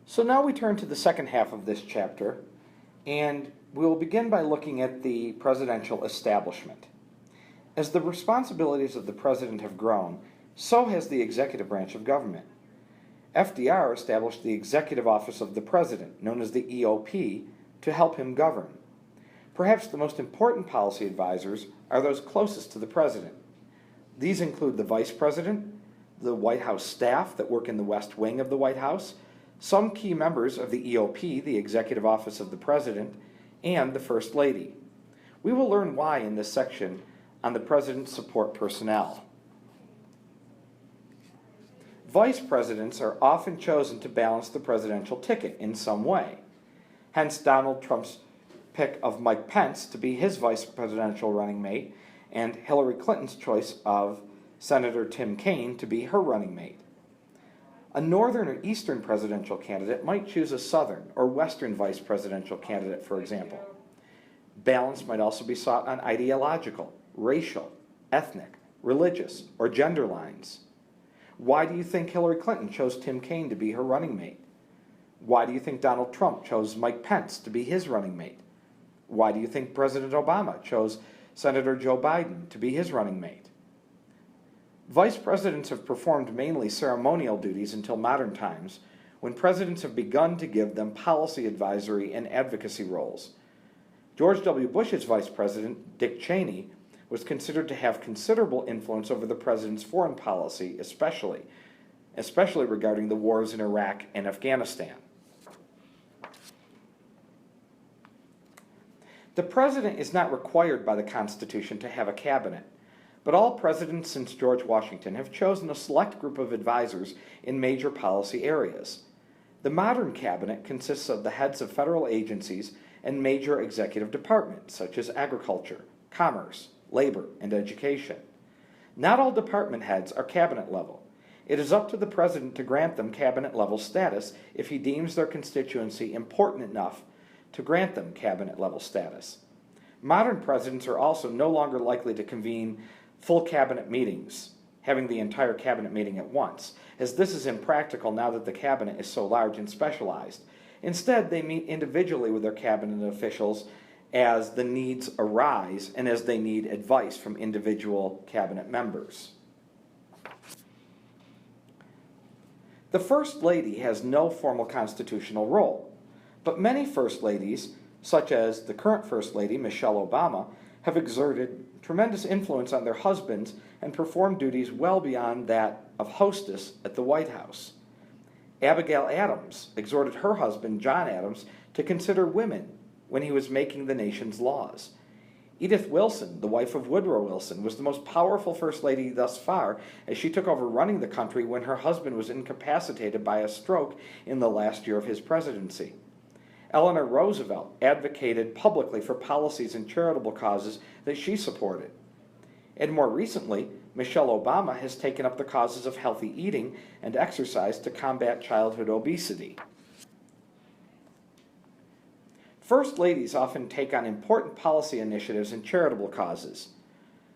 So now we turn to the second half of this chapter, and we'll begin by looking at the presidential establishment. As the responsibilities of the president have grown, so has the executive branch of government. FDR established the Executive Office of the President, known as the EOP, to help him govern. Perhaps the most important policy advisors are those closest to the president. These include the Vice President, the White House staff that work in the West Wing of the White House, some key members of the EOP, the Executive Office of the President, and the First Lady. We will learn why in this section on the President's support personnel. Vice Presidents are often chosen to balance the presidential ticket in some way. Hence Donald Trump's pick of Mike Pence to be his vice presidential running mate, and Hillary Clinton's choice of Senator Tim Kaine to be her running mate. A northern or eastern presidential candidate might choose a southern or western vice presidential candidate, for example. Balance might also be sought on ideological, racial, ethnic, religious, or gender lines. Why do you think Hillary Clinton chose Tim Kaine to be her running mate? Why do you think Donald Trump chose Mike Pence to be his running mate? Why do you think President Obama chose Senator Joe Biden to be his running mate? Vice presidents have performed mainly ceremonial duties until modern times, when presidents have begun to give them policy advisory and advocacy roles. George W. Bush's vice president, Dick Cheney, was considered to have considerable influence over the president's foreign policy, especially regarding the wars in Iraq and Afghanistan. The president is not required by the Constitution to have a cabinet, but all presidents since George Washington have chosen a select group of advisors in major policy areas. The modern cabinet consists of the heads of federal agencies and major executive departments, such as agriculture, commerce, labor, and education. Not all department heads are cabinet level. It is up to the president to grant them cabinet level status if he deems their constituency important enough to grant them cabinet level status. Modern presidents are also no longer likely to convene full cabinet meetings, having the entire cabinet meeting at once, as this is impractical now that the cabinet is so large and specialized. Instead, they meet individually with their cabinet officials as the needs arise and as they need advice from individual cabinet members. The First Lady has no formal constitutional role, but many First Ladies, such as the current First Lady, Michelle Obama, have exerted tremendous influence on their husbands and performed duties well beyond that of hostess at the White House. Abigail Adams exhorted her husband, John Adams, to consider women when he was making the nation's laws. Edith Wilson, the wife of Woodrow Wilson, was the most powerful First Lady thus far, as she took over running the country when her husband was incapacitated by a stroke in the last year of his presidency. Eleanor Roosevelt advocated publicly for policies and charitable causes that she supported. And more recently, Michelle Obama has taken up the causes of healthy eating and exercise to combat childhood obesity. First Ladies often take on important policy initiatives and charitable causes.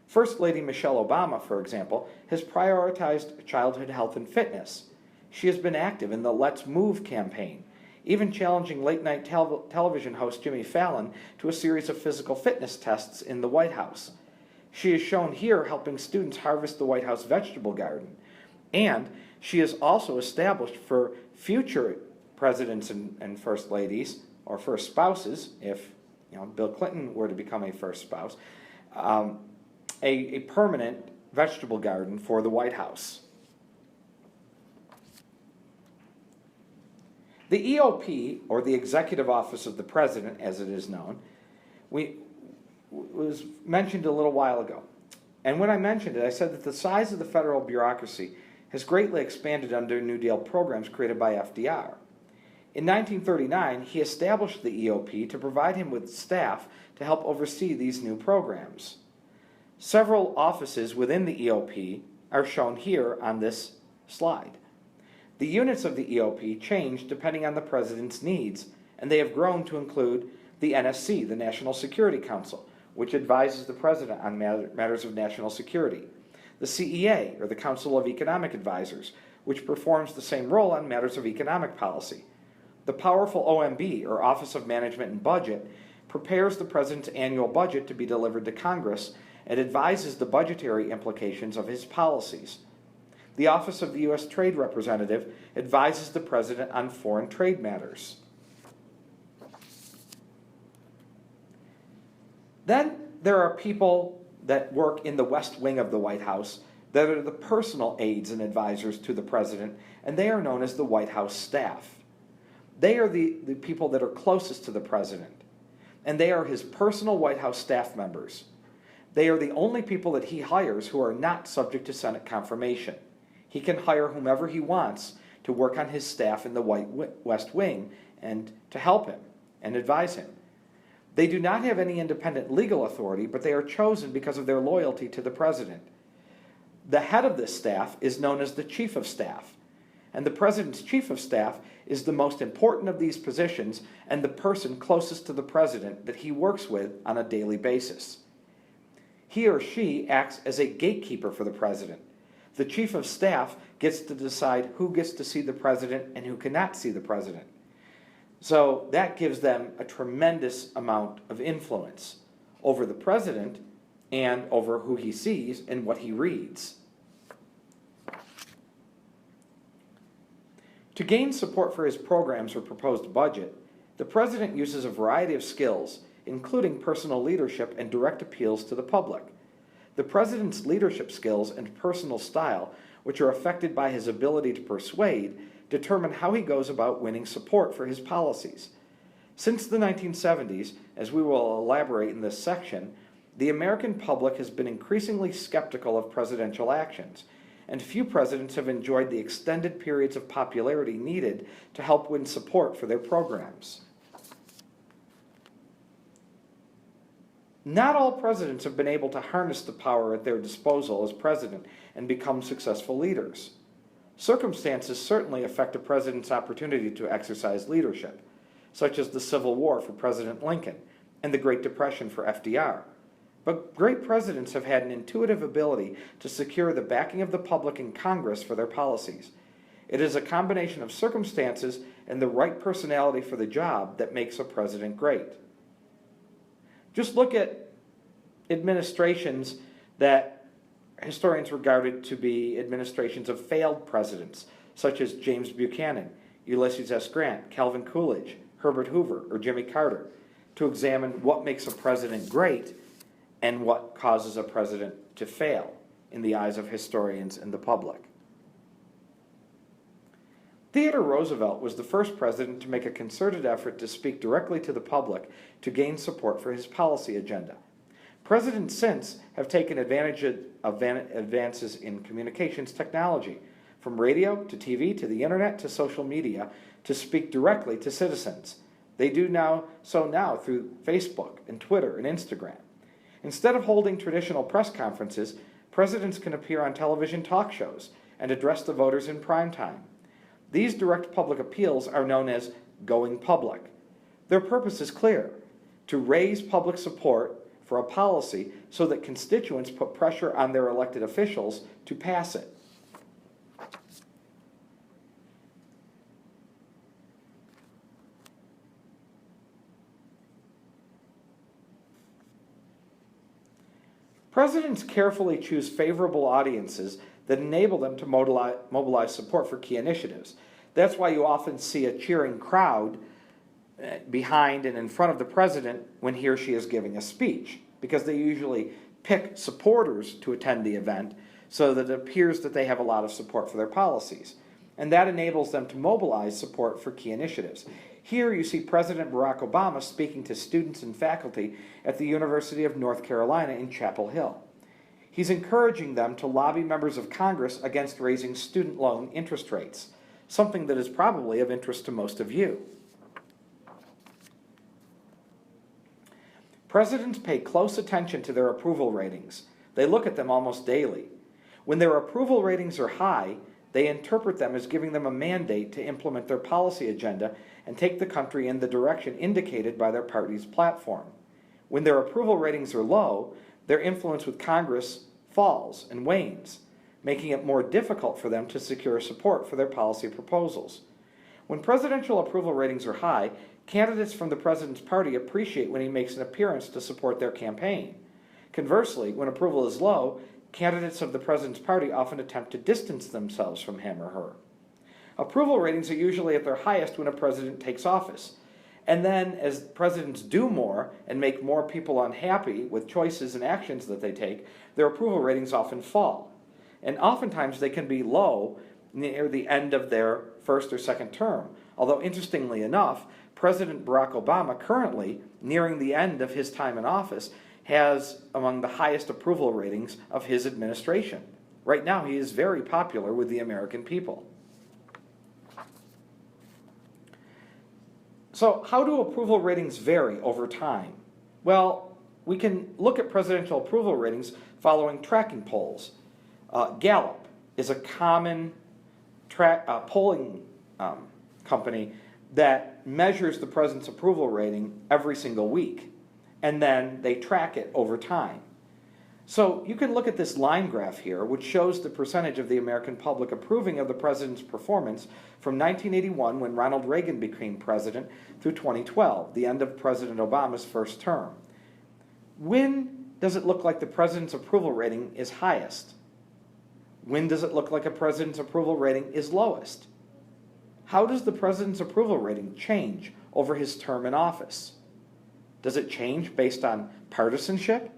First Lady Michelle Obama, for example, has prioritized childhood health and fitness. She has been active in the Let's Move campaign, even challenging late-night television host Jimmy Fallon to a series of physical fitness tests in the White House. She is shown here helping students harvest the White House vegetable garden. And she is also established for future presidents and first ladies, or first spouses, if Bill Clinton were to become a first spouse, a permanent vegetable garden for the White House. The EOP, or the Executive Office of the President, as it is known, was mentioned a little while ago. And when I mentioned it, I said that the size of the federal bureaucracy has greatly expanded under New Deal programs created by FDR. In 1939, he established the EOP to provide him with staff to help oversee these new programs. Several offices within the EOP are shown here on this slide. The units of the EOP change depending on the president's needs, and they have grown to include the NSC, the National Security Council, which advises the president on matters of national security, the CEA, or the Council of Economic Advisors, which performs the same role on matters of economic policy, The powerful OMB, or Office of Management and Budget, prepares the President's annual budget to be delivered to Congress and advises the budgetary implications of his policies. The Office of the U.S. Trade Representative advises the President on foreign trade matters. Then there are people that work in the West Wing of the White House that are the personal aides and advisors to the President, and they are known as the White House staff. They are the people that are closest to the President, and they are his personal White House staff members. They are the only people that he hires who are not subject to Senate confirmation. He can hire whomever he wants to work on his staff in the West Wing and to help him and advise him. They do not have any independent legal authority, but they are chosen because of their loyalty to the President. The head of this staff is known as the Chief of Staff, and the President's Chief of Staff is the most important of these positions and the person closest to the President that he works with on a daily basis. He or she acts as a gatekeeper for the President. The Chief of Staff gets to decide who gets to see the President and who cannot see the President. So that gives them a tremendous amount of influence over the President and over who he sees and what he reads. To gain support for his programs or proposed budget, the President uses a variety of skills, including personal leadership and direct appeals to the public. The President's leadership skills and personal style, which are affected by his ability to persuade, determine how he goes about winning support for his policies. Since the 1970s, as we will elaborate in this section, the American public has been increasingly skeptical of presidential actions, and few presidents have enjoyed the extended periods of popularity needed to help win support for their programs. Not all presidents have been able to harness the power at their disposal as president and become successful leaders. Circumstances certainly affect a president's opportunity to exercise leadership, such as the Civil War for President Lincoln and the Great Depression for FDR. But great presidents have had an intuitive ability to secure the backing of the public in Congress for their policies. It is a combination of circumstances and the right personality for the job that makes a president great. Just look at administrations that historians regarded to be administrations of failed presidents, such as James Buchanan, Ulysses S. Grant, Calvin Coolidge, Herbert Hoover, or Jimmy Carter, to examine what makes a president great and what causes a president to fail in the eyes of historians and the public. Theodore Roosevelt was the first president to make a concerted effort to speak directly to the public to gain support for his policy agenda. Presidents since have taken advantage of advances in communications technology, from radio to TV to the internet to social media, to speak directly to citizens. They do so now through Facebook and Twitter and Instagram. Instead of holding traditional press conferences, presidents can appear on television talk shows and address the voters in prime time. These direct public appeals are known as going public. Their purpose is clear: to raise public support for a policy so that constituents put pressure on their elected officials to pass it. Presidents carefully choose favorable audiences that enable them to mobilize support for key initiatives. That's why you often see a cheering crowd behind and in front of the president when he or she is giving a speech, because they usually pick supporters to attend the event so that it appears that they have a lot of support for their policies. And that enables them to mobilize support for key initiatives. Here you see President Barack Obama speaking to students and faculty at the University of North Carolina in Chapel Hill. He's encouraging them to lobby members of Congress against raising student loan interest rates, something that is probably of interest to most of you. Presidents pay close attention to their approval ratings. They look at them almost daily. When their approval ratings are high, they interpret them as giving them a mandate to implement their policy agenda and take the country in the direction indicated by their party's platform. When their approval ratings are low, their influence with Congress falls and wanes, making it more difficult for them to secure support for their policy proposals. When presidential approval ratings are high, candidates from the president's party appreciate when he makes an appearance to support their campaign. Conversely, when approval is low, candidates of the president's party often attempt to distance themselves from him or her. Approval ratings are usually at their highest when a president takes office. And then, as presidents do more and make more people unhappy with choices and actions that they take, their approval ratings often fall. And oftentimes they can be low near the end of their first or second term. Although, interestingly enough, President Barack Obama, currently nearing the end of his time in office, has among the highest approval ratings of his administration. Right now, he is very popular with the American people. So, how do approval ratings vary over time? Well, we can look at presidential approval ratings following tracking polls. Gallup is a common polling company that measures the president's approval rating every single week, and then they track it over time. So you can look at this line graph here, which shows the percentage of the American public approving of the president's performance from 1981, when Ronald Reagan became president, through 2012, the end of President Obama's first term. When does it look like the president's approval rating is highest? When does it look like a president's approval rating is lowest? How does the president's approval rating change over his term in office? Does it change based on partisanship?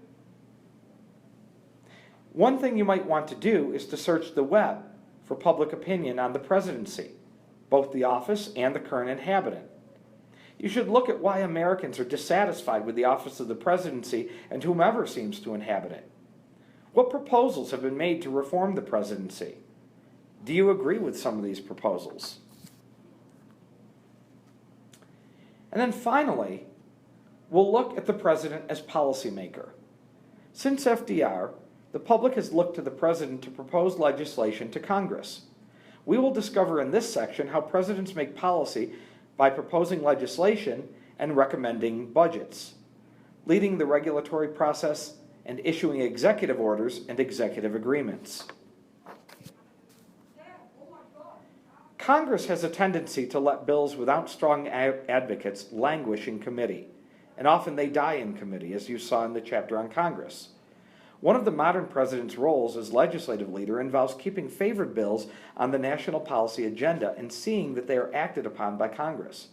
One thing you might want to do is to search the web for public opinion on the presidency, both the office and the current inhabitant. You should look at why Americans are dissatisfied with the office of the presidency and whomever seems to inhabit it. What proposals have been made to reform the presidency? Do you agree with some of these proposals? And then finally, we'll look at the president as policymaker. Since FDR, the public has looked to the president to propose legislation to Congress. We will discover in this section how presidents make policy by proposing legislation and recommending budgets, leading the regulatory process, and issuing executive orders and executive agreements. Congress has a tendency to let bills without strong advocates languish in committee, and often they die in committee, as you saw in the chapter on Congress. One of the modern president's roles as legislative leader involves keeping favored bills on the national policy agenda and seeing that they are acted upon by Congress.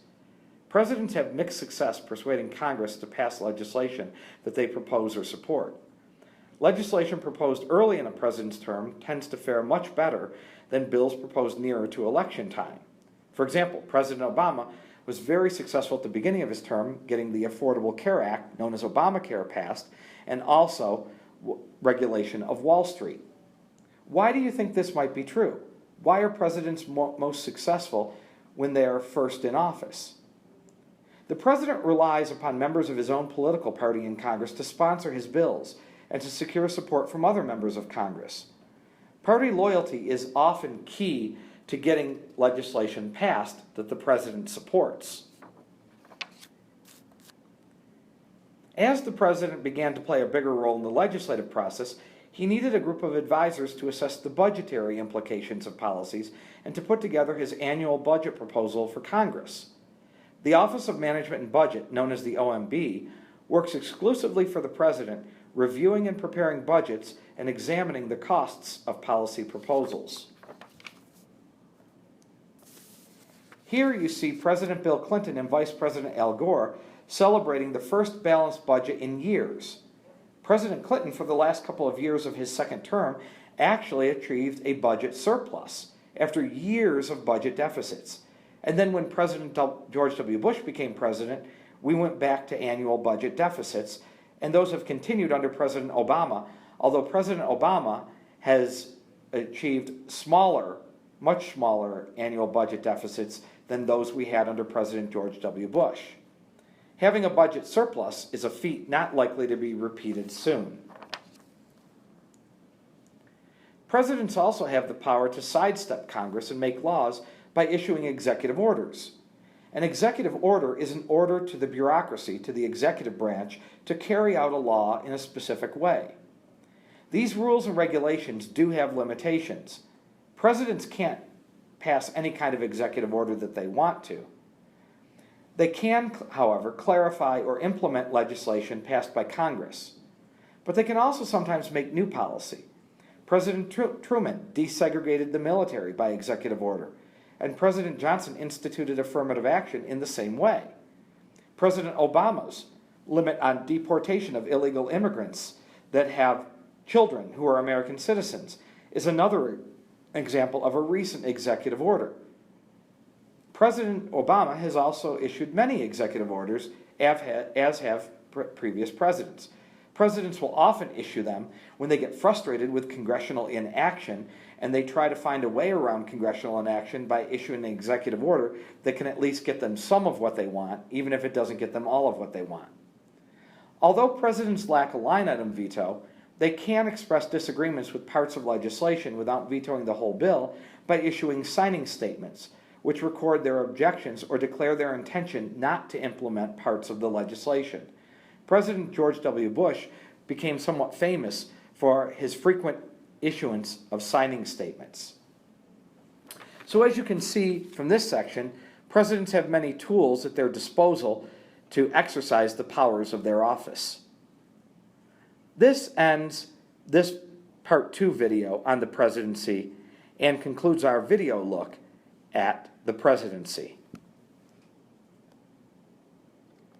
Presidents have mixed success persuading Congress to pass legislation that they propose or support. Legislation proposed early in a president's term tends to fare much better than bills proposed nearer to election time. For example, President Obama was very successful at the beginning of his term getting the Affordable Care Act, known as Obamacare, passed, and also regulation of Wall Street. Why do you think this might be true? Why are presidents most successful when they are first in office? The president relies upon members of his own political party in Congress to sponsor his bills and to secure support from other members of Congress. Party loyalty is often key to getting legislation passed that the president supports. As the president began to play a bigger role in the legislative process, he needed a group of advisors to assess the budgetary implications of policies and to put together his annual budget proposal for Congress. The Office of Management and Budget, known as the OMB, works exclusively for the president, reviewing and preparing budgets and examining the costs of policy proposals. Here you see President Bill Clinton and Vice President Al Gore celebrating the first balanced budget in years. President Clinton, for the last couple of years of his second term, actually achieved a budget surplus after years of budget deficits. And then when President George W. Bush became president, we went back to annual budget deficits, and those have continued under President Obama, although President Obama has achieved much smaller annual budget deficits than those we had under President George W. Bush. Having a budget surplus is a feat not likely to be repeated soon. Presidents also have the power to sidestep Congress and make laws by issuing executive orders. An executive order is an order to the bureaucracy, to the executive branch, to carry out a law in a specific way. These rules and regulations do have limitations. Presidents can't pass any kind of executive order that they want to. They can, however, clarify or implement legislation passed by Congress. But they can also sometimes make new policy. President Truman desegregated the military by executive order, and President Johnson instituted affirmative action in the same way. President Obama's limit on deportation of illegal immigrants that have children who are American citizens is another example of a recent executive order. President Obama has also issued many executive orders, as have previous presidents. Presidents will often issue them when they get frustrated with congressional inaction, and they try to find a way around congressional inaction by issuing an executive order that can at least get them some of what they want, even if it doesn't get them all of what they want. Although presidents lack a line item veto, they can express disagreements with parts of legislation without vetoing the whole bill by issuing signing statements, which record their objections or declare their intention not to implement parts of the legislation. President George W. Bush became somewhat famous for his frequent issuance of signing statements. So as you can see from this section, presidents have many tools at their disposal to exercise the powers of their office. This ends this part 2 video on the presidency and concludes our video look at the presidency.